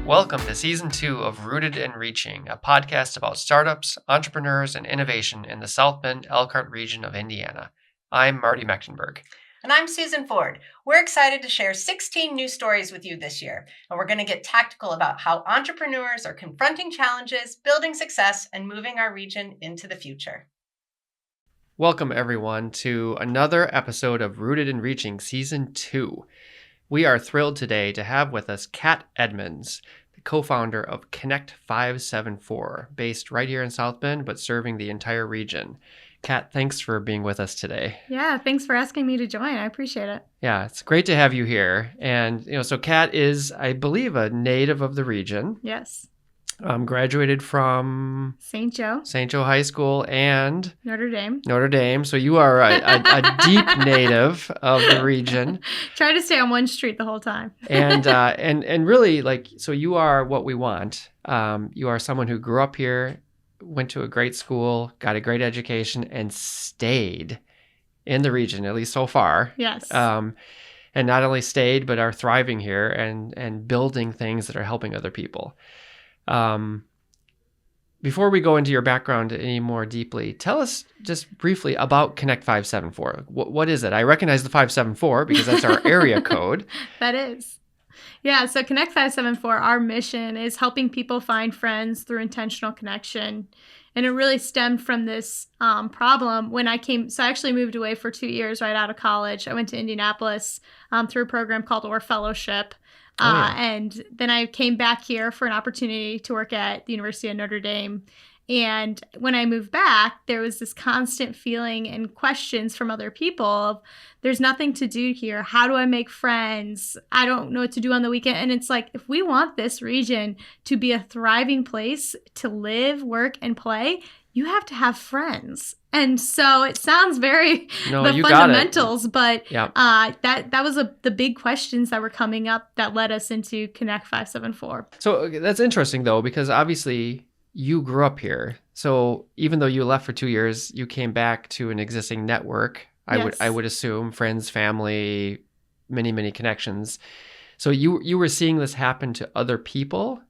Welcome to Season 2 of Rooted and Reaching, a podcast about startups, entrepreneurs, and innovation in the South Bend, Elkhart region of Indiana. I'm Marty Mechtenberg. And I'm Susan Ford. We're excited to share 16 new stories with you this year. And we're going to get tactical about how entrepreneurs are confronting challenges, building success, and moving our region into the future. Welcome, everyone, to another episode of Rooted and Reaching Season 2. We are thrilled today to have with us Cat Edmonds, the co-founder of Connect 574, based right here in South Bend, but serving the entire region. Cat, thanks for being with us today. Yeah, thanks for asking me to join. I appreciate it. Yeah, it's great to have you here. And, so Cat is, I believe, a native of the region. Yes. Graduated from St. Joe High School and Notre Dame. So you are a deep native of the region. Try to stay on one street the whole time. and really, so you are what we want. You are someone who grew up here, went to a great school, got a great education, and stayed in the region, at least so far. Yes. And not only stayed, but are thriving here and building things that are helping other people. Before we go into your background any more deeply, tell us just briefly about Connect 574. What is it? I recognize the 574 because that's our area code. That is. Yeah, so Connect 574, our mission is helping people find friends through intentional connection. And it really stemmed from this problem when I came. So I actually moved away for 2 years right out of college. I went to Indianapolis through a program called Or Fellowship. And then I came back here for an opportunity to work at the University of Notre Dame. And when I moved back, there was this constant feeling and questions from other people of, there's nothing to do here. How do I make friends? I don't know what to do on the weekend. And it's like, if we want this region to be a thriving place to live, work, and play, you have to have friends. And so it sounds very the fundamentals, but yep. that was the big questions that were coming up that led us into Connect 574. So that's interesting, though, because obviously you grew up here. So even though you left for 2 years, you came back to an existing network. Yes. I would assume friends, family, many connections. So you were seeing this happen to other people,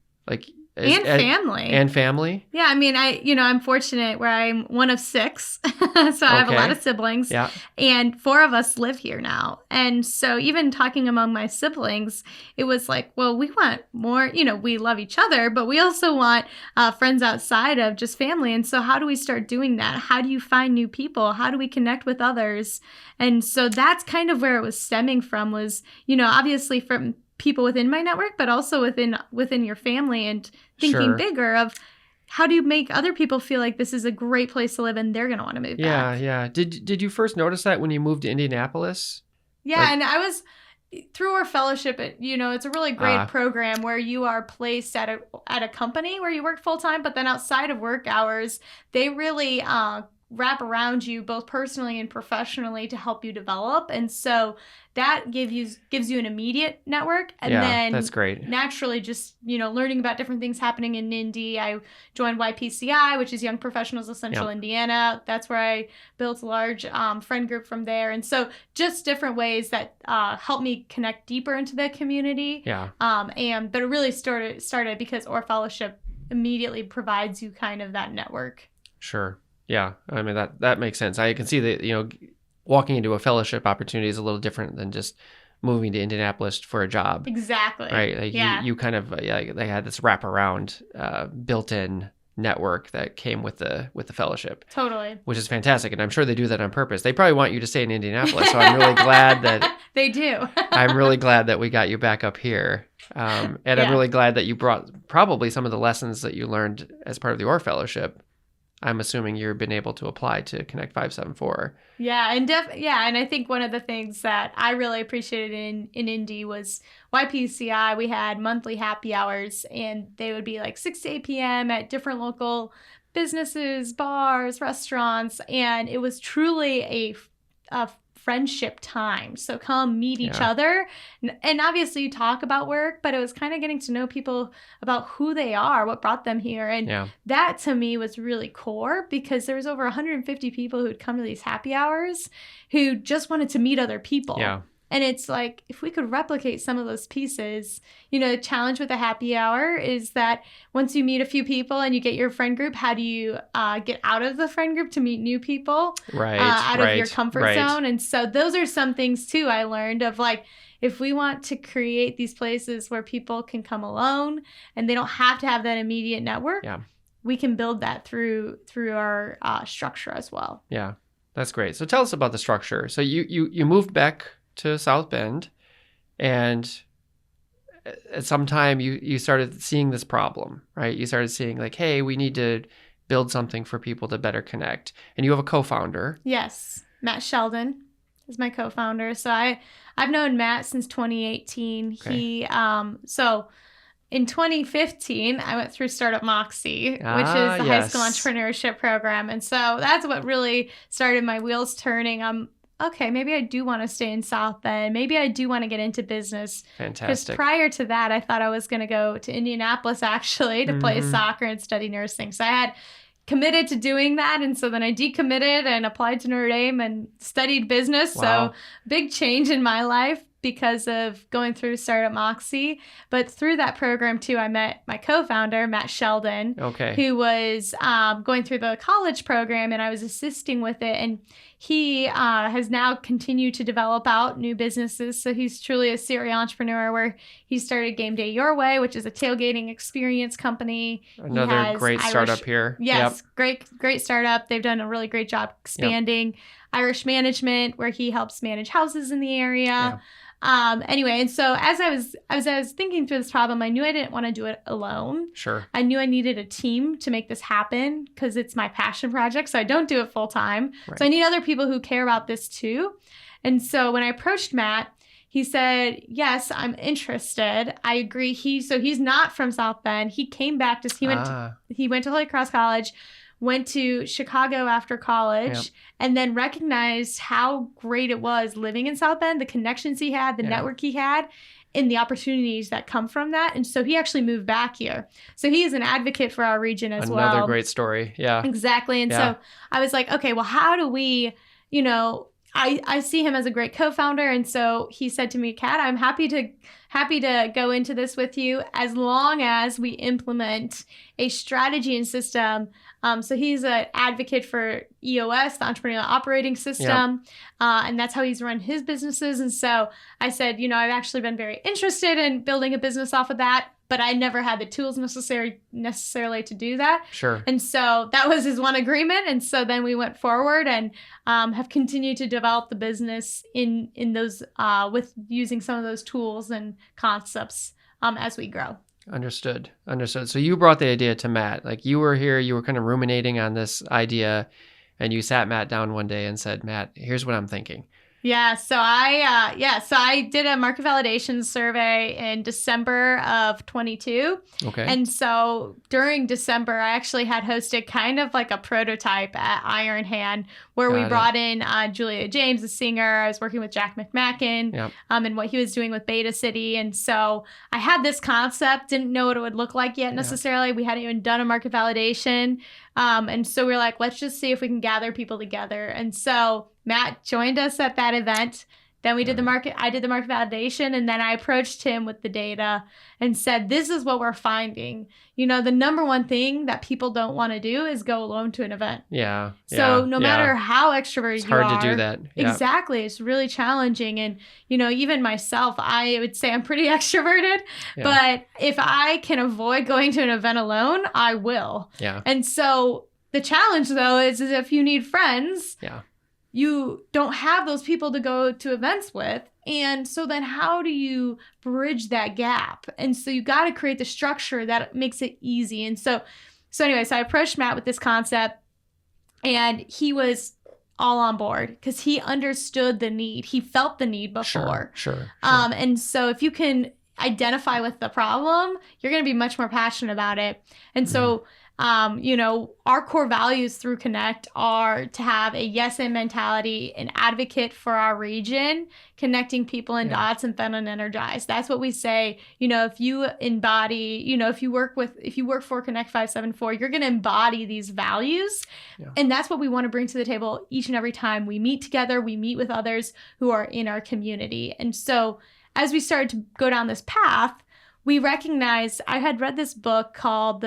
family. And family? Yeah, I mean, I'm fortunate where I'm one of 6, so I have a lot of siblings. Yeah. And 4 of us live here now. And so even talking among my siblings, it was like, well, we want more, we love each other, but we also want friends outside of just family. And so how do we start doing that? How do you find new people? How do we connect with others? And so that's kind of where it was stemming from was, obviously from people within my network, but also within your family and thinking bigger of how do you make other people feel like this is a great place to live and they're going to want to move back. Yeah. Did you first notice that when you moved to Indianapolis? Yeah. And I was through our fellowship, it's a really great program where you are placed at a company where you work full time, but then outside of work hours, they really, wrap around you both personally and professionally to help you develop. And so that gives you an immediate network. And then that's great. Naturally just, learning about different things happening in Indy. I joined YPCI, which is Young Professionals of Central Indiana. That's where I built a large friend group from there. And so just different ways that help me connect deeper into the community. Yeah. But it really started because Or Fellowship immediately provides you kind of that network. Sure. Yeah, I mean, that makes sense. I can see that, walking into a fellowship opportunity is a little different than just moving to Indianapolis for a job. Exactly. Right? You kind of, they had this wraparound built-in network that came with the fellowship. Totally. Which is fantastic, and I'm sure they do that on purpose. They probably want you to stay in Indianapolis, so I'm really glad that... They do. I'm really glad that we got you back up here. I'm really glad that you brought probably some of the lessons that you learned as part of the Or Fellowship. I'm assuming you've been able to apply to Connect 574. Yeah, and I think one of the things that I really appreciated in Indy was YPCI. We had monthly happy hours, and they would be like 6 to 8 p.m. at different local businesses, bars, restaurants, and it was truly a friendship time. So come meet each other. And obviously you talk about work, but it was kind of getting to know people about who they are, what brought them here. And that to me was really core because there was over 150 people who'd come to these happy hours who just wanted to meet other people. Yeah. And it's like, if we could replicate some of those pieces, the challenge with a happy hour is that once you meet a few people and you get your friend group, how do you get out of the friend group to meet new people out of your comfort zone? And so those are some things too I learned of like, if we want to create these places where people can come alone and they don't have to have that immediate network, we can build that through our structure as well. Yeah, that's great. So tell us about the structure. So you moved back to South Bend, and at some time you started seeing this problem, right? You started seeing like, hey, we need to build something for people to better connect. And you have a co-founder. Yes, Matt Sheldon is my co-founder. So I've known Matt since 2018. Okay. He so in 2015, I went through Startup Moxie, which is the high school entrepreneurship program. And so that's what really started my wheels turning. Okay, maybe I do want to stay in South Bend. Maybe I do want to get into business. Fantastic. Because prior to that, I thought I was going to go to Indianapolis, actually, to play soccer and study nursing. So I had committed to doing that. And so then I decommitted and applied to Notre Dame and studied business. Wow. So big change in my life because of going through Startup Moxie. But through that program, too, I met my co-founder, Matt Sheldon, who was going through the college program, and I was assisting with it. And he has now continued to develop out new businesses. So he's truly a serial entrepreneur where he started Game Day Your Way, which is a tailgating experience company. Another great startup here. Yes, great startup. They've done a really great job expanding. Irish Management, where he helps manage houses in the area. Anyway, and so as I was thinking through this problem, I knew I didn't want to do it alone. Sure. I knew I needed a team to make this happen because it's my passion project. So I don't do it full time. Right. So I need other people who care about this too. And so when I approached Matt, he said, yes, I'm interested. I agree. He's not from South Bend. He came back he went to Holy Cross College, went to Chicago after college, and then recognized how great it was living in South Bend, the connections he had, the network he had, and the opportunities that come from that. And so he actually moved back here. So he is an advocate for our region as well. Another great story. Yeah. Exactly. And so I was like, okay, well, how do we, I see him as a great co-founder. And so he said to me, Kat, I'm happy to go into this with you as long as we implement a strategy and system. So he's an advocate for EOS, the Entrepreneurial Operating System, and that's how he's run his businesses. And so I said, I've actually been very interested in building a business off of that, but I never had the tools necessarily to do that. Sure. And so that was his one agreement. And so then we went forward and have continued to develop the business in those with using some of those tools and concepts as we grow. Understood. So you brought the idea to Matt. Like you were here, you were kind of ruminating on this idea, and you sat Matt down one day and said, Matt, here's what I'm thinking. Yeah. So I did a market validation survey in December of 22. Okay. And so during December, I actually had hosted kind of like a prototype at Iron Hand where we brought in Julia James, the singer. I was working with Jack McMacken and what he was doing with Beta City. And so I had this concept, didn't know what it would look like yet necessarily. We hadn't even done a market validation. And so we were like, let's just see if we can gather people together. And so Matt joined us at that event. Then we did I did the market validation, and then I approached him with the data and said, this is what we're finding. The number one thing that people don't want to do is go alone to an event. Yeah. So no matter how extroverted you are. It's hard to do that. Yeah. Exactly. It's really challenging. And, even myself, I would say I'm pretty extroverted, but if I can avoid going to an event alone, I will. Yeah. And so the challenge, though, is if you need friends, you don't have those people to go to events with. And so then how do you bridge that gap? And so you got to create the structure that makes it easy. And so anyway, I approached Matt with this concept, and he was all on board because he understood the need. He felt the need before. Sure. And so if you can identify with the problem, you're going to be much more passionate about it. And so Our core values through Connect are to have a yes and mentality, an advocate for our region, connecting people and dots, and fun and energized. That's what we say. If you embody, if you work for Connect 574, you're going to embody these values. Yeah. And that's what we want to bring to the table each and every time we meet together, we meet with others who are in our community. And so as we started to go down this path, we recognized, I had read this book called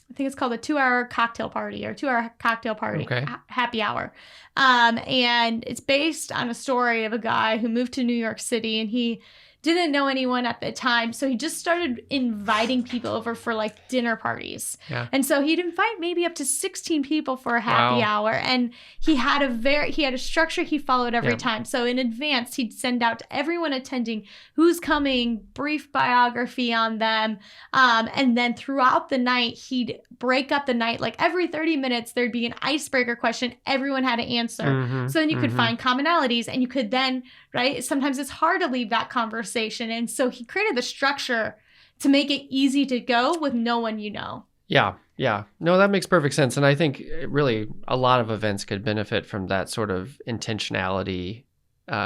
I think it's called the 2-hour cocktail party or 2-hour cocktail party, happy hour. And it's based on a story of a guy who moved to New York City, and he didn't know anyone at the time. So he just started inviting people over for like dinner parties. Yeah. And so he'd invite maybe up to 16 people for a happy hour. And he had a structure he followed every time. So in advance, he'd send out to everyone attending who's coming, brief biography on them. And then throughout the night, he'd break up the night. Like every 30 minutes, there'd be an icebreaker question everyone had to answer. Mm-hmm. So then you could find commonalities, and you could then, right? Sometimes it's hard to leave that conversation. And so he created the structure to make it easy to go with no one you know. Yeah. No, that makes perfect sense. And I think really a lot of events could benefit from that sort of intentionality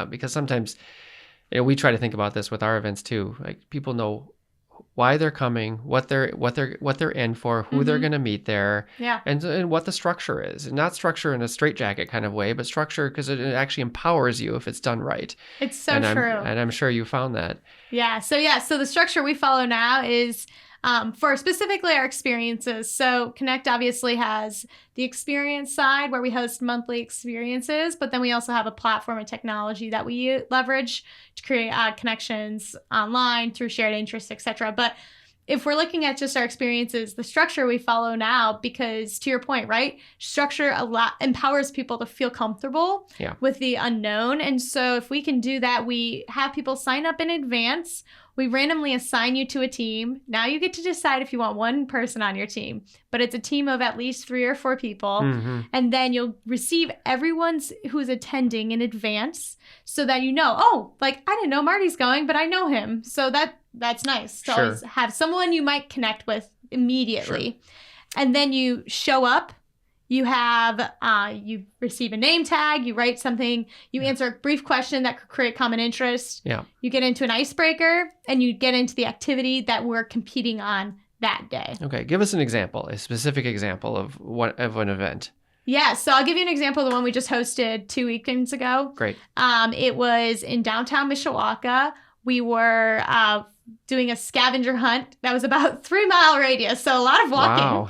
because sometimes we try to think about this with our events too. Like people know why they're coming, what they're in for, who they're going to meet there, and what the structure is. And not structure in a straitjacket kind of way, but structure because it actually empowers you if it's done right. It's so true. I'm sure you found that. Yeah. So the structure we follow now is for specifically our experiences. So Connect obviously has the experience side where we host monthly experiences, but then we also have a platform and technology that we leverage to create connections online through shared interests, etc. But if we're looking at just our experiences, the structure we follow now, because to your point, right? Structure a lot empowers people to feel comfortable with the unknown. And so if we can do that, we have people sign up in advance. We randomly assign you to a team. Now you get to decide if you want one person on your team, but it's a team of at least 3 or 4 people. Mm-hmm. And then you'll receive everyone's who's attending in advance so that I didn't know Marty's going, but I know him. So that's nice to always have someone you might connect with immediately. Sure. And then you show up. You have, you receive a name tag, you write something, you answer a brief question that could create common interest. Yeah. You get into an icebreaker, and you get into the activity that we're competing on that day. Okay. Give us an example, a specific example of an event. Yeah. So I'll give you an example of the one we just hosted 2 weekends ago. Great. It was in downtown Mishawaka. We were doing a scavenger hunt that was about 3-mile radius. So a lot of walking. Wow.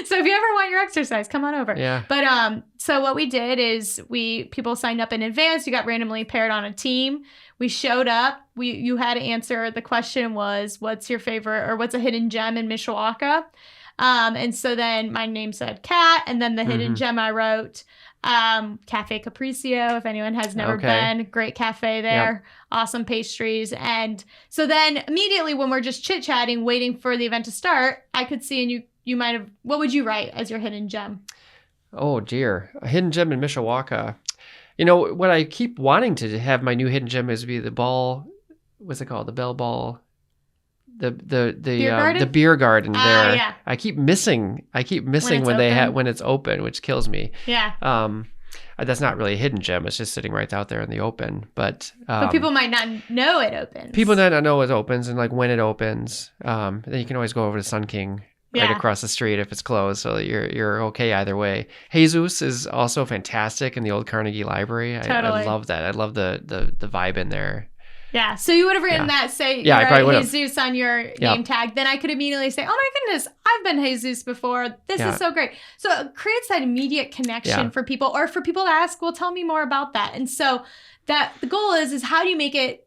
So if you ever want your exercise, come on over. Yeah. But so what we did is people signed up in advance. You got randomly paired on a team. We showed up. You had to answer. The question was, what's your favorite or what's a hidden gem in Mishawaka? And so then my name said Cat, and then the hidden gem I wrote Cafe Capriccio, if anyone has never been. Great cafe there. Yep. Awesome pastries. And so then immediately when we're just chit-chatting, waiting for the event to start, I could see, and you might have, what would you write as your hidden gem? Oh, dear. A hidden gem in Mishawaka. What I keep wanting to have my new hidden gem is be the ball, what's it called? The bell ball. The beer garden there. Yeah. I keep missing when it's open, which kills me. Yeah. That's not really a hidden gem. It's just sitting right out there in the open. But people might not know it opens. People might not know it opens and like when it opens. Then you can always go over to Sun King right across the street if it's closed, so you're okay either way. Jesus is also fantastic in the old Carnegie Library. Totally. I love that. I love the vibe in there. Yeah, so you would have written that, say you're Jesus on your name tag. Then I could immediately say, oh my goodness, I've been Jesus before. This is so great. So it creates that immediate connection for people, or for people to ask, well, tell me more about that. And so that the goal is how do you make it,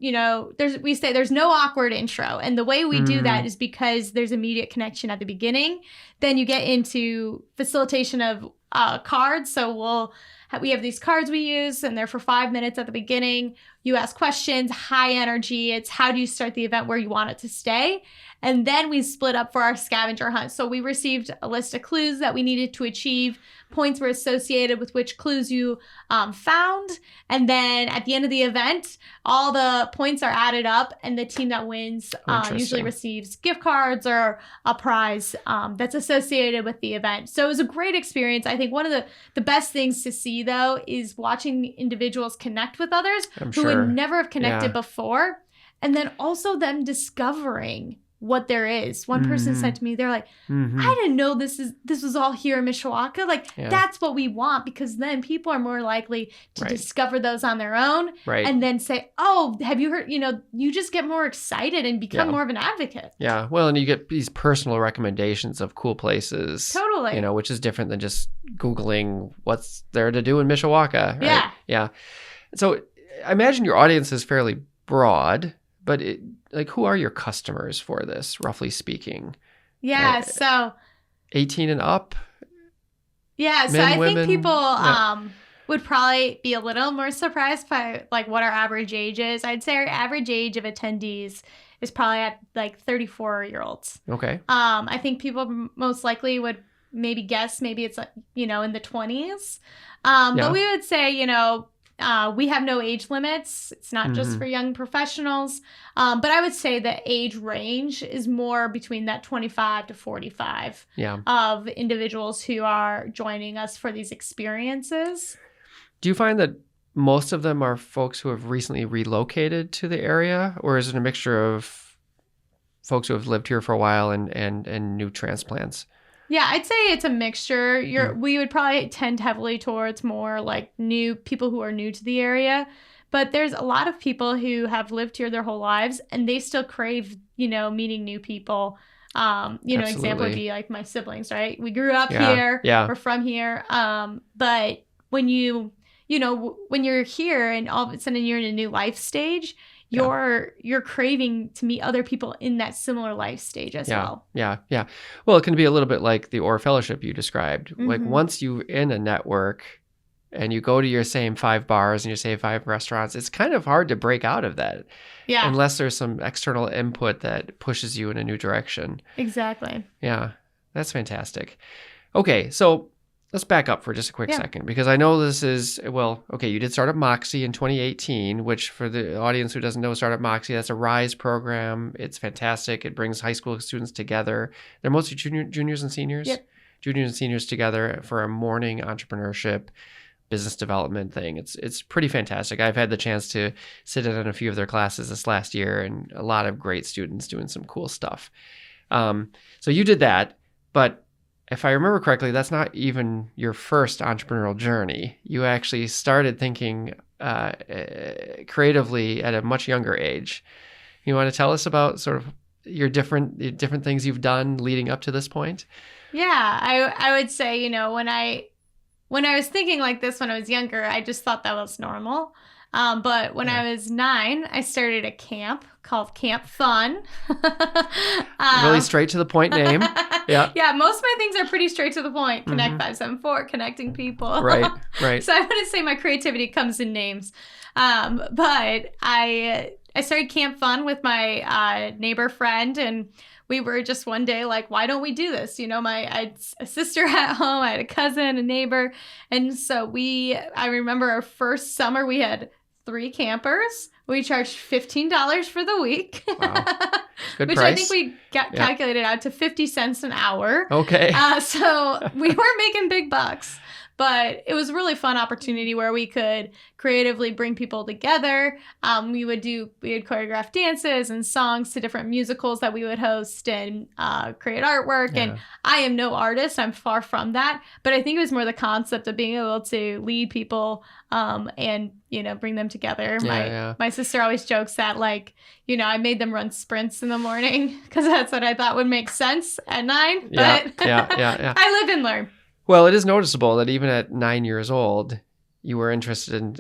we say there's no awkward intro. And the way we do that is because there's immediate connection at the beginning. Then you get into facilitation of cards. So we have these cards we use, and they're for 5 minutes at the beginning. You ask questions, high energy. It's how do you start the event where you want it to stay? And then we split up for our scavenger hunt. So we received a list of clues that we needed to achieve points were associated with which clues you found. And then at the end of the event, all the points are added up, and the team that wins usually receives gift cards or a prize that's associated with the event. So it was a great experience. I think one of the best things to see, though, is watching individuals connect with others who would never have connected before. And then also them discovering what there is. One person said to me, they're like, I didn't know this was all here in Mishawaka. Like, that's what we want, because then people are more likely to discover those on their own and then say, oh, have you heard, you just get more excited and become more of an advocate. Yeah. Well, and you get these personal recommendations of cool places. Totally. Which is different than just Googling what's there to do in Mishawaka. Right? Yeah. Yeah. So I imagine your audience is fairly broad, but who are your customers for this, roughly speaking? Yeah, so 18 and up? Yeah, so Men, I women? think people would probably be a little more surprised by like what our average age is. I'd say our average age of attendees is probably at like 34-year-olds. Okay. I think people most likely would maybe guess maybe it's in the 20s. But we would say, we have no age limits. It's not just for young professionals. But I would say the age range is more between that 25 to 45 of individuals who are joining us for these experiences. Do you find that most of them are folks who have recently relocated to the area, or is it a mixture of folks who have lived here for a while and new transplants? Yeah, I'd say it's a mixture. We would probably tend heavily towards more like new people who are new to the area. But there's a lot of people who have lived here their whole lives, and they still crave, meeting new people. An example would be like my siblings, right? We grew up here. Yeah. We're from here. But when when you're here and all of a sudden you're in a new life stage, you're craving to meet other people in that similar life stage as well. Yeah. Well, it can be a little bit like the Orr Fellowship you described. Like once you're in a network and you go to your same 5 bars and your same 5 restaurants, it's kind of hard to break out of that. Yeah. Unless there's some external input that pushes you in a new direction. Exactly. Yeah. That's fantastic. Okay. So let's back up for just a quick second, because I know this is, you did Startup Moxie in 2018, which for the audience who doesn't know Startup Moxie, that's a RISE program. It's fantastic. It brings high school students together. They're mostly juniors and seniors. Yep. Juniors and seniors together for a morning entrepreneurship business development thing. It's pretty fantastic. I've had the chance to sit in on a few of their classes this last year, and a lot of great students doing some cool stuff. So you did that, but if I remember correctly, that's not even your first entrepreneurial journey. You actually started thinking creatively at a much younger age. You want to tell us about sort of your different things you've done leading up to this point? Yeah, I would say, when I was thinking like this when I was younger, I just thought that was normal. But when I was 9, I started a camp called Camp Fun. Really straight to the point name. Yeah. Yeah, most of my things are pretty straight to the point. Connect 574, connecting people. Right. So I wouldn't say my creativity comes in names. But I started Camp Fun with my neighbor friend, and we were just one day like, why don't we do this? I had a sister at home, I had a cousin, a neighbor. And so I remember our first summer, we had 3 campers. We charged $15 for the week. Wow. Good which price. I think we got calculated out to 50 cents an hour. Okay. So we weren't making big bucks. But it was a really fun opportunity where we could creatively bring people together. We would choreograph dances and songs to different musicals that we would host and create artwork. Yeah. And I am no artist. I'm far from that. But I think it was more the concept of being able to lead people and, bring them together. My sister always jokes that, I made them run sprints in the morning because that's what I thought would make sense at 9. But yeah. I live and learn. Well, it is noticeable that even at 9 years old, you were interested in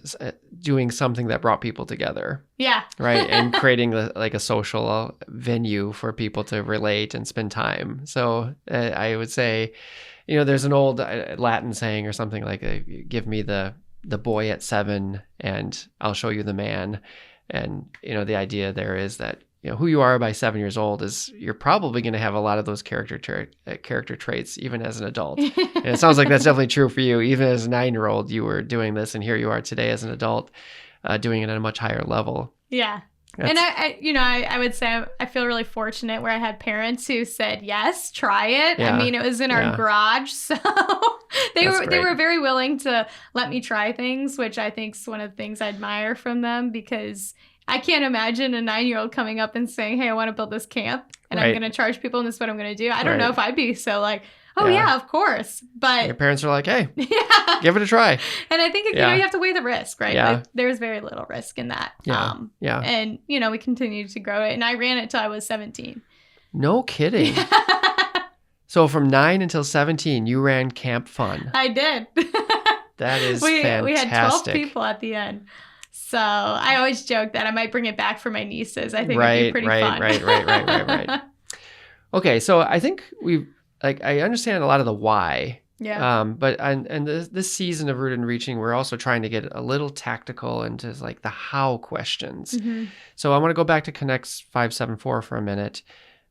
doing something that brought people together. Yeah. Right. And creating a social venue for people to relate and spend time. So I would say, there's an old Latin saying or something like, give me the boy at 7 and I'll show you the man. And, the idea there is that, who you are by 7 years old is you're probably going to have a lot of those character traits even as an adult. And it sounds like that's definitely true for you. Even as a 9-year-old, you were doing this, and here you are today as an adult, doing it at a much higher level. Yeah. And I would say I feel really fortunate where I had parents who said, yes, try it. Yeah. I mean, it was in our garage. So they were very willing to let me try things, which I think is one of the things I admire from them, because I can't imagine a 9-year-old coming up and saying, hey, I want to build this camp and I'm going to charge people and this is what I'm going to do. I don't know if I'd be so like, oh yeah, of course. But your parents are like, hey, give it a try. And I think, you have to weigh the risk, right? Yeah. Like, there's very little risk in that. And, we continued to grow it. And I ran it till I was 17. No kidding. So from 9 until 17, you ran Camp Fun. I did. That is fantastic. We had 12 people at the end. So I always joke that I might bring it back for my nieces. I think it'd be pretty fun. Right. Okay, so I think I understand a lot of the why. Yeah. But and this season of Rooted and Reaching, we're also trying to get a little tactical into like the how questions. Mm-hmm. So I want to go back to Connect 574 for a minute,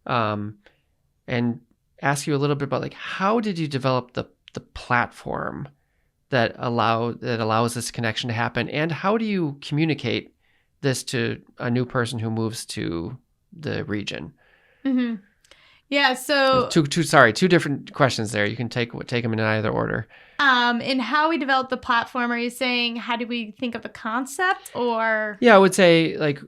and ask you a little bit about like how did you develop the platform that allows this connection to happen, and how do you communicate this to a new person who moves to the region? Mm-hmm. Yeah, so two different questions there. You can take them in either order. In how we developed the platform, are you saying how did we think of the concept, or? Yeah, I would say like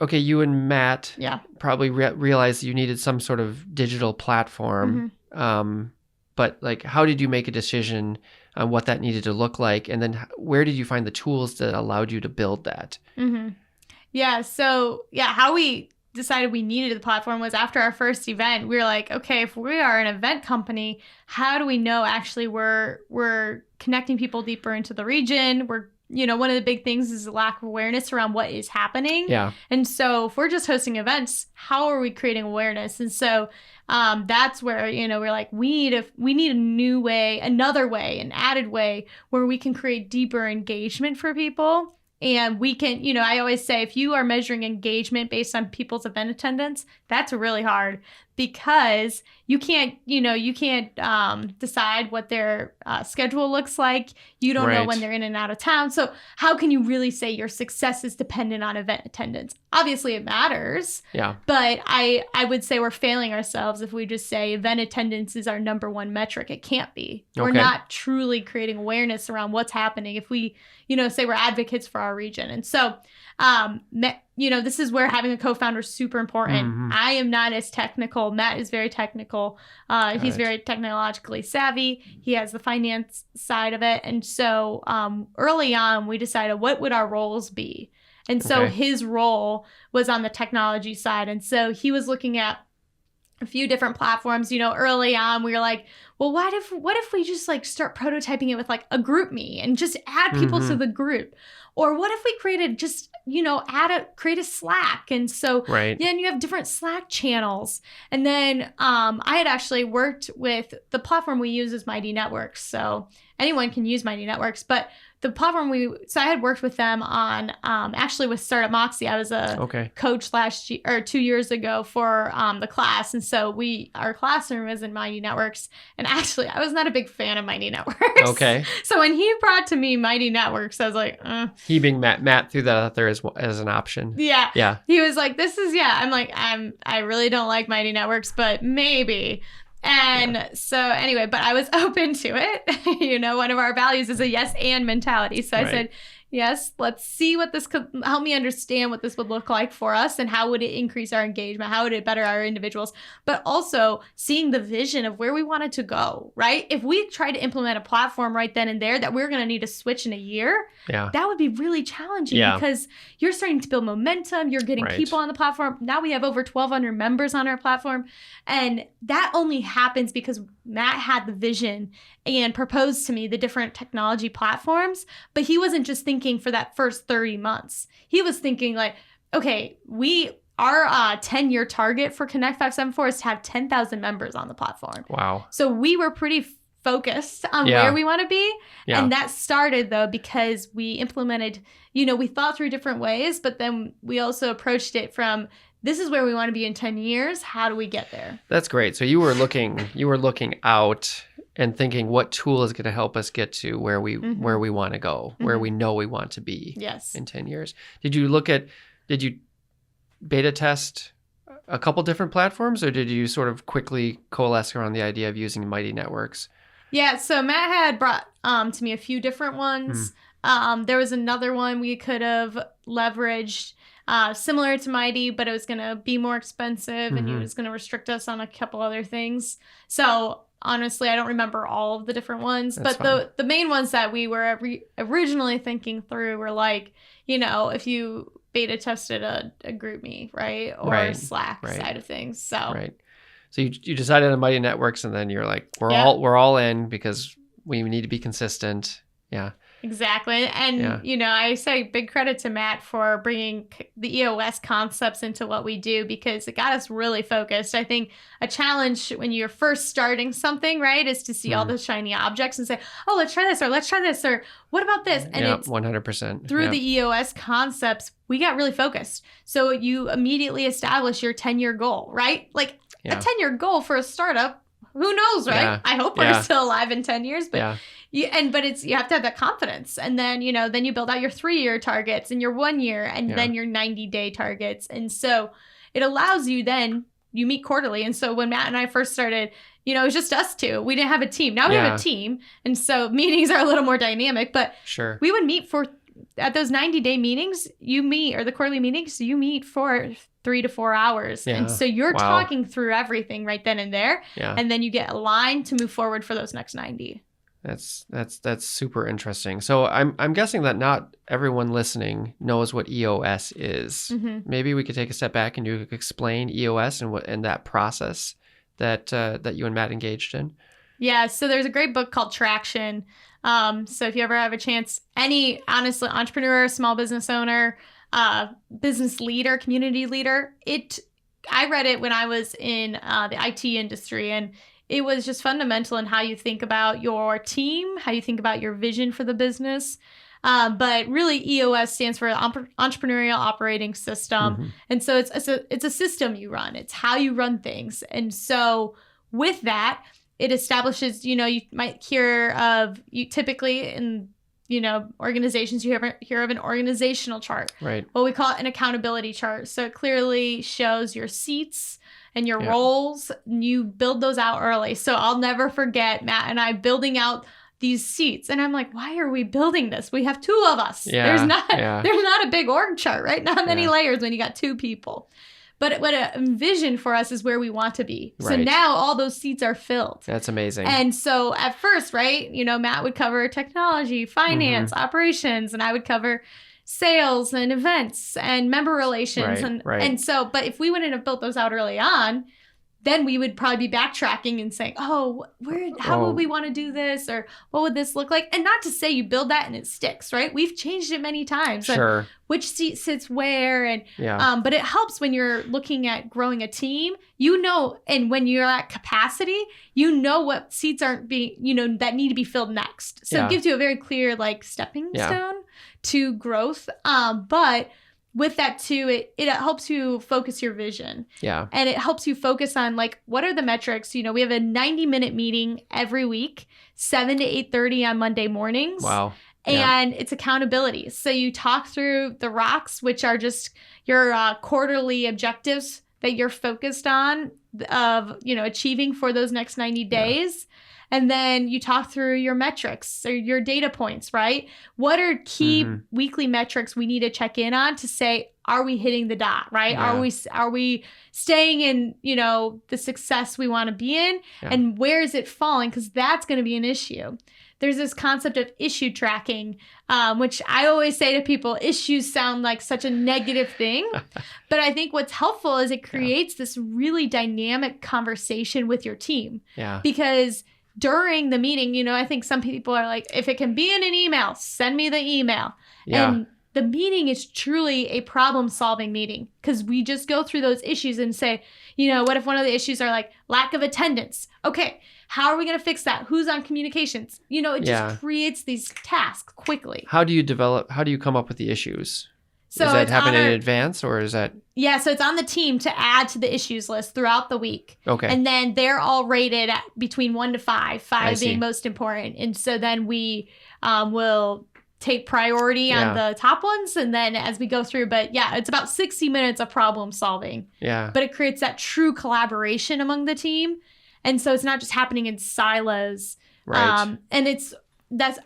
okay, you and Matt probably realized you needed some sort of digital platform. Mm-hmm. But like, how did you make a decision on what that needed to look like, and then where did you find the tools that allowed you to build that? Mm-hmm. Yeah. So how we decided we needed the platform was after our first event. We were like, okay, if we are an event company, how do we know actually we're connecting people deeper into the region? We're one of the big things is the lack of awareness around what is happening. Yeah. And so if we're just hosting events, how are we creating awareness? And so that's where, we're like, we need a new way, another way, an added way where we can create deeper engagement for people. And we can, I always say, if you are measuring engagement based on people's event attendance, that's really hard, because you can't decide what their schedule looks like. You don't know when they're in and out of town. So how can you really say your success is dependent on event attendance? Obviously it matters. Yeah. But I would say we're failing ourselves if we just say event attendance is our number one metric. It can't be. Okay. We're not truly creating awareness around what's happening if we, say we're advocates for our region. And so, this is where having a co-founder is super important. Mm-hmm. I am not as technical. Matt is very technical. He's very technologically savvy. He has the finance side of it. And so early on, we decided what would our roles be. And so his role was on the technology side. And so he was looking at a few different platforms. Early on, we were like, well, what if we just like start prototyping it with like a group me and just add people to the group? Or what if we created just, create a Slack? And so then you have different Slack channels. And then I had actually worked with the platform we use is Mighty Networks. So anyone can use Mighty Networks, but the platform I had worked with them on, actually with Startup Moxie. I was a coach 2 years ago for the class. And so our classroom was in Mighty Networks. And actually, I was not a big fan of Mighty Networks. Okay. So when he brought to me Mighty Networks, I was like, He being Matt threw that out there as an option. Yeah. Yeah. He was like, I'm like, I really don't like Mighty Networks, but maybe. And so anyway, but I was open to it. One of our values is a yes and mentality. So I said, yes, let's see what this could help me understand what this would look like for us and how would it increase our engagement? How would it better our individuals? But also seeing the vision of where we wanted to go, right? If we try to implement a platform right then and there that we're going to need to switch in a year, that would be really challenging because you're starting to build momentum. You're getting people on the platform. Now we have over 1,200 members on our platform. And that only happens because Matt had the vision and proposed to me the different technology platforms, but he wasn't just thinking for that first 30 months. He was thinking like, okay, our 10-year target for Connect 574 is to have 10,000 members on the platform. Wow. So we were pretty focused on Yeah. where we want to be. Yeah. And that started, though, because we implemented, we thought through different ways, but then we also approached it from, this is where we want to be in 10 years. How do we get there? That's great. So you were looking out and thinking what tool is going to help us get to where we want to go, where we know we want to be in 10 years. Did you beta test a couple different platforms, or did you sort of quickly coalesce around the idea of using Mighty Networks? Yeah, so Matt had brought to me a few different ones. There was another one we could have leveraged similar to Mighty, but it was going to be more expensive and it was going to restrict us on a couple other things. So honestly, I don't remember all of the different ones, That's but the main ones that we were originally thinking through were like, if you beta tested a GroupMe, right? Or Slack side of things. So So you decided on Mighty Networks, and then you're like, we're all in because we need to be consistent. Yeah. Exactly. And, I say big credit to Matt for bringing the EOS concepts into what we do, because it got us really focused. I think a challenge when you're first starting something, right, is to see all the shiny objects and say, oh, let's try this, or what about this? And it's 100%. Through the EOS concepts, we got really focused. So you immediately establish your 10-year goal, right? Like a 10-year goal for a startup, who knows, right? Yeah. I hope we're still alive in 10 years, but you have to have that confidence. And then, then you build out your 3-year targets and your 1 year and then your 90-day targets. And so it allows you then, you meet quarterly. And so when Matt and I first started, it was just us two. We didn't have a team. Now we have a team. And so meetings are a little more dynamic, but we would meet at those 90-day meetings, or the quarterly meetings, you meet for 3 to 4 hours. Yeah. And so you're talking through everything right then and there. Yeah. And then you get aligned to move forward for those next 90. That's super interesting. So I'm guessing that not everyone listening knows what EOS is. Maybe we could take a step back and you could explain EOS and that process that you and Matt engaged in. Yeah. So there's a great book called Traction. So if you ever have a chance, honestly, entrepreneur, small business owner, business leader, community leader, I read it when I was in the IT industry, and it was just fundamental in how you think about your team, how you think about your vision for the business. But really, EOS stands for Entrepreneurial Operating System. And so it's a system you run. It's how you run things. And so with that, it establishes, you might hear of, typically in, organizations, you hear of an organizational chart. Right. Well, we call it an accountability chart. So it clearly shows your seats and your roles. You build those out early. So I'll never forget Matt and I building out these seats. And I'm like, why are we building this? We have 2 of us. Yeah. There's not a big org chart, right? Not many layers when you got 2 people. But what I envision for us is where we want to be. So now all those seats are filled. That's amazing. And so at first, right, Matt would cover technology, finance, operations, and I would cover sales and events and member relations. And so, but if we wouldn't have built those out early on, then we would probably be backtracking and saying, how would we want to do this? Or what would this look like? And not to say you build that and it sticks, right? We've changed it many times. Sure. Which seat sits where. And but it helps when you're looking at growing a team, and when you're at capacity, what seats aren't being, that need to be filled next. So it gives you a very clear stepping stone to growth. But with that too, it helps you focus your vision. Yeah. And it helps you focus on what are the metrics? We have a 90-minute meeting every week, 7 to 8:30 on Monday mornings. Wow. And it's accountability. So you talk through the rocks, which are just your quarterly objectives that you're focused on of, achieving for those next 90 days. And then you talk through your metrics or your data points, right? What are key weekly metrics we need to check in on to say, are we hitting the dot, right? Yeah. Are we staying in, the success we want to be in? Yeah. And where is it falling? Because that's going to be an issue. There's this concept of issue tracking, which I always say to people, issues sound like such a negative thing. But I think what's helpful is it creates this really dynamic conversation with your team. Yeah. Because during the meeting, I think some people are like, if it can be in an email, send me the email. Yeah. And the meeting is truly a problem-solving meeting, because we just go through those issues and say, what if one of the issues are like lack of attendance? Okay, how are we going to fix that? Who's on communications? It just creates these tasks quickly. How do you come up with the issues? So does that happen in advance, or is that? Yeah, so it's on the team to add to the issues list throughout the week. Okay. And then they're all rated at between 1 to 5, 5 being most important. And so then we will take priority on the top ones, and then as we go through, but it's about 60 minutes of problem solving. Yeah. But it creates that true collaboration among the team. And so it's not just happening in silos. Right. And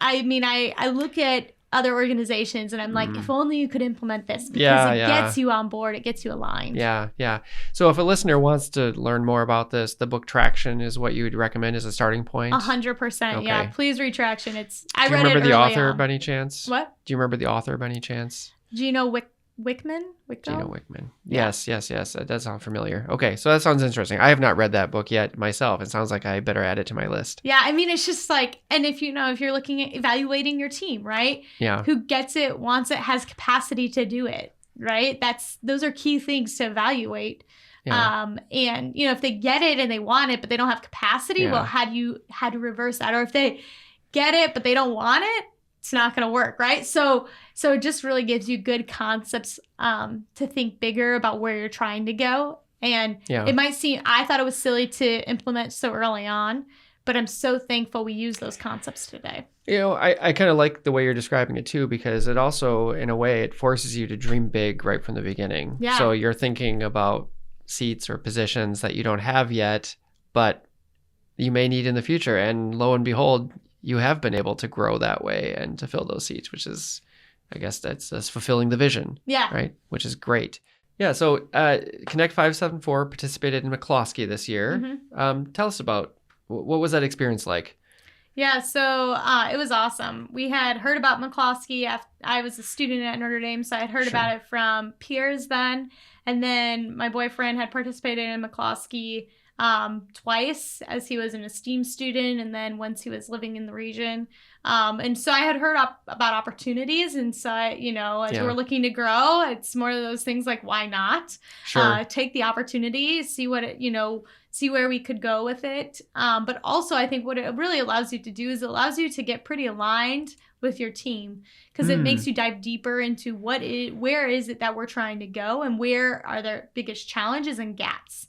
I look at other organizations and I'm like, if only you could implement this, because it gets you on board, it gets you aligned. Yeah. So if a listener wants to learn more about this, the book Traction is what you would recommend as a starting point? 100%. Okay. Yeah. Please read Traction. Do you remember the author by any chance? What? Do you remember the author by any chance? Gino Wickman? Gino Wickman. Yes. That does sound familiar. Okay, so that sounds interesting. I have not read that book yet myself. It sounds like I better add it to my list. Yeah, it's just like, and if you're looking at evaluating your team, right? Yeah. Who gets it, wants it, has capacity to do it, right? Those are key things to evaluate. Yeah. And if they get it and they want it, but they don't have capacity, well, how do you reverse that? Or if they get it, but they don't want it, it's not going to work, right? So it just really gives you good concepts to think bigger about where you're trying to go. And it might seem, I thought it was silly to implement so early on, but I'm so thankful we use those concepts today. I kind of like the way you're describing it too, because it also, in a way, it forces you to dream big right from the beginning. Yeah. So you're thinking about seats or positions that you don't have yet, but you may need in the future. And lo and behold, you have been able to grow that way and to fill those seats, which is, I guess that's fulfilling the vision. Yeah. Right. Which is great. Yeah. So Connect 574 participated in McCloskey this year. Mm-hmm. Tell us about, what was that experience like? Yeah. So it was awesome. We had heard about McCloskey. I was a student at Notre Dame, so I had heard about it from peers then. And then my boyfriend had participated in McCloskey twice, as he was an esteemed student, and then once he was living in the region. And so I had heard about opportunities, and so as we were looking to grow, it's more of those things like, why not? Sure. Take the opportunity, see what see where we could go with it. But also I think what it really allows you to do is it allows you to get pretty aligned with your team, because it makes you dive deeper into where is it that we're trying to go, and where are their biggest challenges and gaps.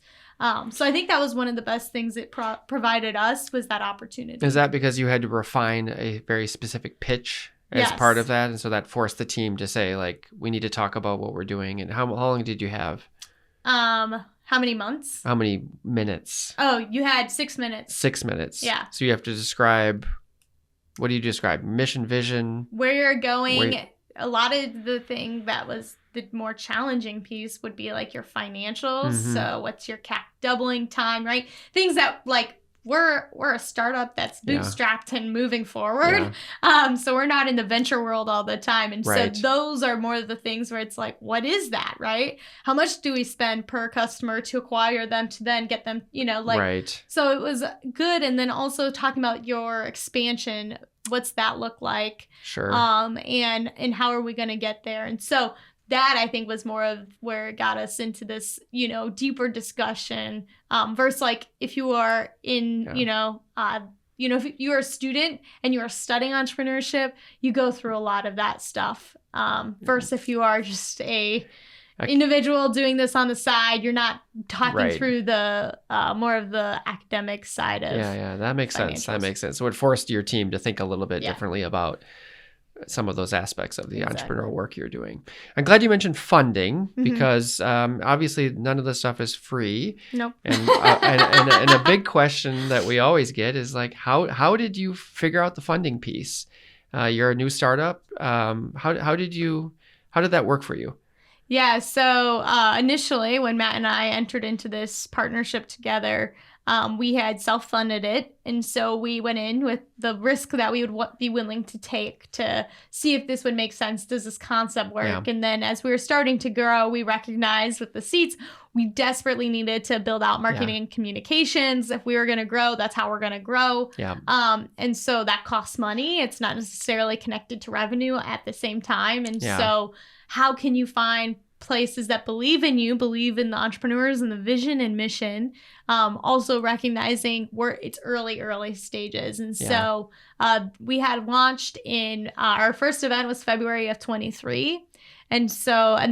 So I think that was one of the best things it provided us, was that opportunity. Is that because you had to refine a very specific pitch as part of that? And so that forced the team to say, like, we need to talk about what we're doing. And how long did you have? How many months? How many minutes? Oh, you had 6 minutes. 6 minutes. Yeah. So you have to describe, what do you describe? Mission, vision? Where you're going. A lot of the thing that was the more challenging piece would be like your financials. Mm-hmm. So what's your CAC doubling time, right? Things that, like, we're a startup that's bootstrapped and moving forward. Yeah. So we're not in the venture world all the time. And so those are more of the things where it's like, what is that, right? How much do we spend per customer to acquire them, to then get them, so it was good. And then also talking about your expansion, what's that look like? Sure. And how are we going to get there? And so that, I think, was more of where it got us into this, deeper discussion, versus like if you are in, if you are a student and you are studying entrepreneurship, you go through a lot of that stuff, versus if you are just a individual doing this on the side, you're not talking through the more of the academic side of that makes sense. So it forced your team to think a little bit differently about some of those aspects of the entrepreneurial work you're doing. I'm glad you mentioned funding, because obviously none of this stuff is free. Nope. And a big question that we always get is like, how did you figure out the funding piece? You're a new startup. How did that work for you? Yeah. So initially, when Matt and I entered into this partnership together, we had self-funded it. And so we went in with the risk that we would be willing to take to see if this would make sense. Does this concept work? Yeah. And then as we were starting to grow, we recognized with the seats, we desperately needed to build out marketing and communications. If we were going to grow, that's how we're going to grow. Yeah. And so that costs money. It's not necessarily connected to revenue at the same time. And so how can you find places that believe in you, believe in the entrepreneurs and the vision and mission, also recognizing it's early stages. And so we had launched in our first event was February of 23. And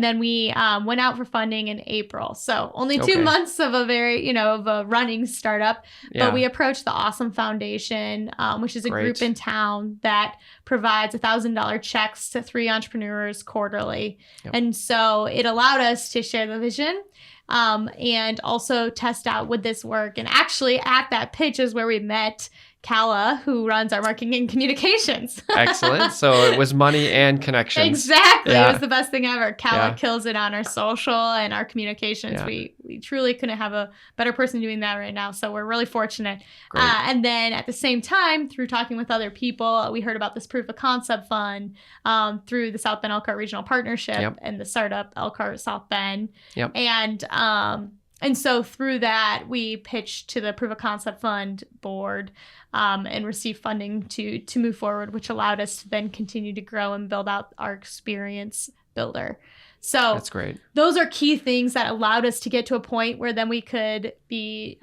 then we went out for funding in April. So only 2 months of a very, of a running startup. Yeah. But we approached the Awesome Foundation, which is a group in town that provides $1,000 checks to 3 entrepreneurs quarterly. Yep. And so it allowed us to share the vision and also test out would this work. And actually at that pitch is where we met Kala, who runs our marketing and communications. Excellent. So it was money and connections. Exactly. Yeah. It was the best thing ever. Kala kills it on our social and our communications. Yeah. We truly couldn't have a better person doing that right now. So we're really fortunate. And then at the same time, through talking with other people, we heard about this proof of concept fund through the South Bend Elkhart Regional Partnership and the startup Elkhart South Bend. Yep. And so through that, we pitched to the Proof of Concept Fund board and received funding to move forward, which allowed us to then continue to grow and build out our experience builder. So that's great. Those are key things that allowed us to get to a point where then we could be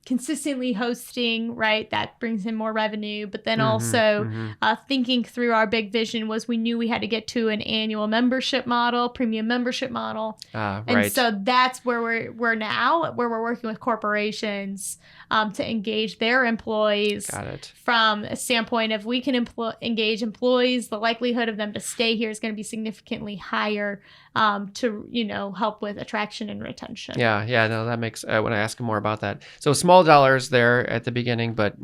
consistently hosting, right? That brings in more revenue. But then also thinking through our big vision was we knew we had to get to an annual membership model, premium membership model. And so that's where we're now, where we're working with corporations to engage their employees. Got it. From a standpoint of we can engage employees, the likelihood of them to stay here is going to be significantly higher to, help with attraction and retention. Yeah. No, that makes, when I ask more about that. So small dollars there at the beginning, but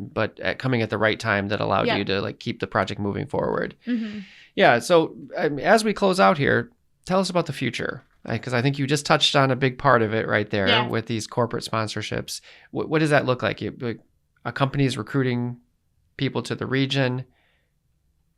coming at the right time that allowed you to keep the project moving forward. Mm-hmm. Yeah. So as we close out here, tell us about the future. Because I think you just touched on a big part of it right there with these corporate sponsorships. What does that look like? A company is recruiting people to the region,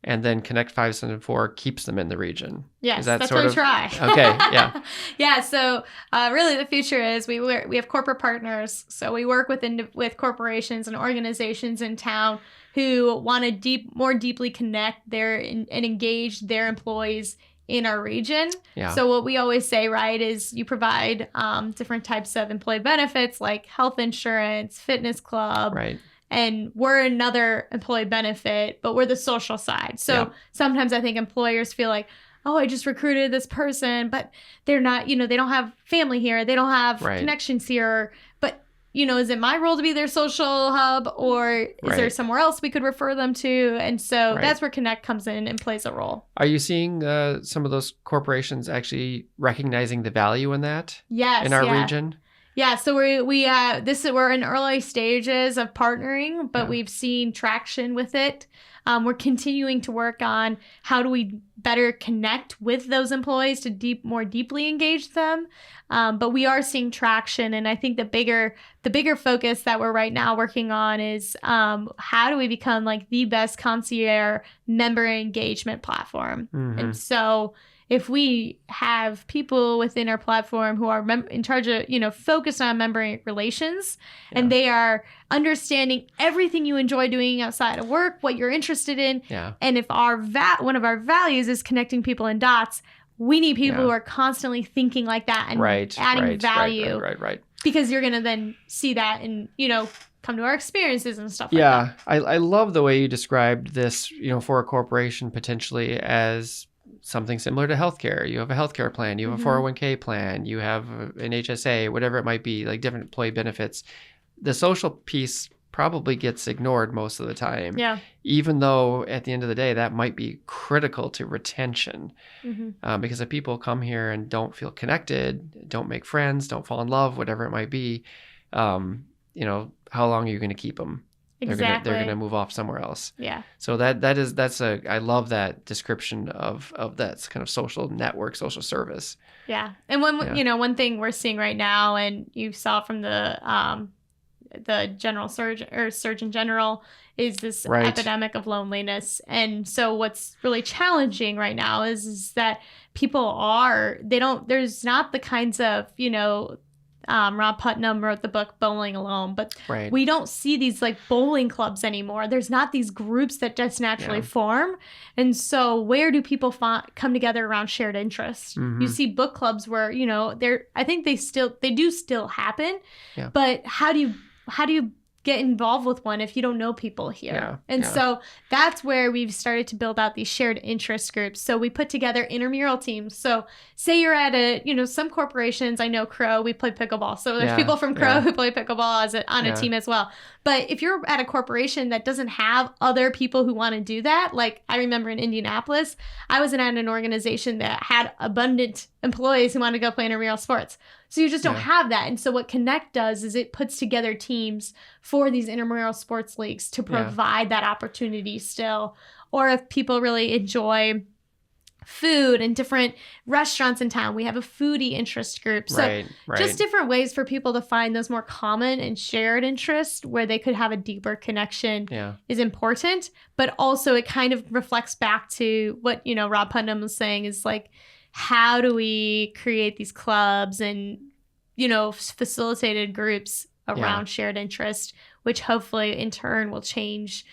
and then Connect 574 keeps them in the region. Yes, that's what we try. Okay, yeah. Yeah, so really the future is we have corporate partners. So we work with corporations and organizations in town who want to more deeply connect and engage their employees in our region. Yeah. So what we always say, right, is you provide different types of employee benefits like health insurance, fitness club. Right. And we're another employee benefit, but we're the social side. So sometimes I think employers feel like, oh, I just recruited this person, but they're not, they don't have family here. They don't have connections here. But, is it my role to be their social hub, or is there somewhere else we could refer them to? And so that's where Connect comes in and plays a role. Are you seeing some of those corporations actually recognizing the value in that? Yes. In our region? Yeah, so we're in early stages of partnering, but we've seen traction with it. We're continuing to work on how do we better connect with those employees to more deeply engage them. But we are seeing traction, and I think the bigger focus that we're right now working on is how do we become the best concierge member engagement platform. Mm-hmm. And so if we have people within our platform who are in charge of, focused on member relations, and they are understanding everything you enjoy doing outside of work, what you're interested in, and if one of our values is connecting people in dots, we need people who are constantly thinking like that and adding value. Right. Because you're going to then see that and, come to our experiences and stuff like that. Yeah, I love the way you described this, for a corporation potentially as something similar to healthcare. You have a healthcare plan, you have a 401k plan, you have an HSA, whatever it might be, different employee benefits. The social piece probably gets ignored most of the time. Yeah. Even though at the end of the day, that might be critical to retention. Mm-hmm. Because if people come here and don't feel connected, don't make friends, don't fall in love, whatever it might be, how long are you going to keep them? Exactly. They're gonna move off somewhere else. Yeah. So I love that description of that kind of social network, social service. Yeah. And one thing we're seeing right now, and you saw from the the general surgeon general, is this Right. epidemic of loneliness. And so what's really challenging right now is that people there's not the kinds of, Rob Putnam wrote the book Bowling Alone, but Right. we don't see these like bowling clubs anymore. There's not these groups that just naturally form. And so where do people come together around shared interest? Mhm. You see book clubs where, I think they do still happen, Yeah. but how do you get involved with one if you don't know people here? Yeah. And Yeah. so that's where we've started to build out these shared interest groups. So we put together intramural teams. So say you're at some corporations, I know Crow, we play pickleball. So there's Yeah. people from Crow Yeah. who play pickleball on Yeah. a team as well. But if you're at a corporation that doesn't have other people who want to do that, like I remember in Indianapolis, I was at an organization that had abundant employees who wanted to go play intramural sports. So you just don't have that. And so what Connect does is it puts together teams for these intramural sports leagues to provide that opportunity still. Or if people really enjoy food and different restaurants in town, we have a foodie interest group. So Right. just different ways for people to find those more common and shared interests where they could have a deeper connection is important. But also it kind of reflects back to what, Rob Putnam was saying is like, how do we create these clubs and, facilitated groups around shared interest, which hopefully in turn will change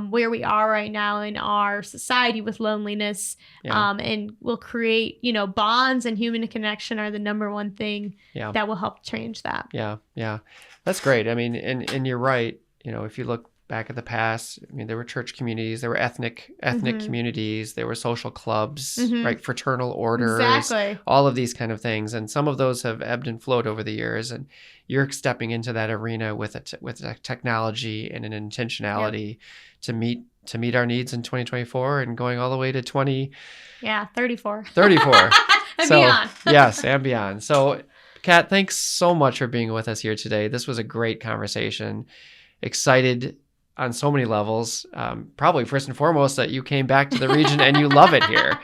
where we are right now in our society with loneliness, and will create, bonds, and human connection are the number one thing that will help change that. Yeah. Yeah. That's great. I mean, and you're right. If you look back at the past, I mean, there were church communities, there were ethnic communities, there were social clubs, right? Fraternal orders, Exactly. all of these kind of things. And some of those have ebbed and flowed over the years. And you're stepping into that arena with a technology and an intentionality to meet our needs in 2024 and going all the way to 34. 34. And beyond. Yes, and beyond. So, Kat, thanks so much for being with us here today. This was a great conversation. Excited on so many levels. Probably first and foremost that you came back to the region and you love it here.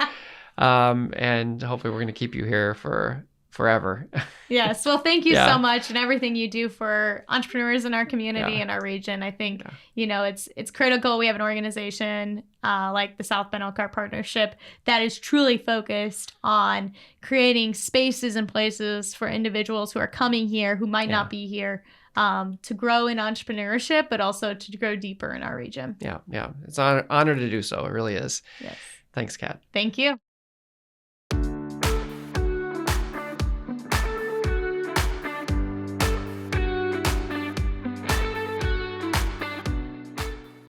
And hopefully we're going to keep you here for forever. Yes. Well, thank you so much, and everything you do for entrepreneurs in our community and our region. I think, it's critical. We have an organization like the South Bend Elkhart Partnership that is truly focused on creating spaces and places for individuals who are coming here who might not be here, to grow in entrepreneurship, but also to grow deeper in our region. Yeah. It's an honor to do so. It really is. Yes. Thanks, Kat. Thank you.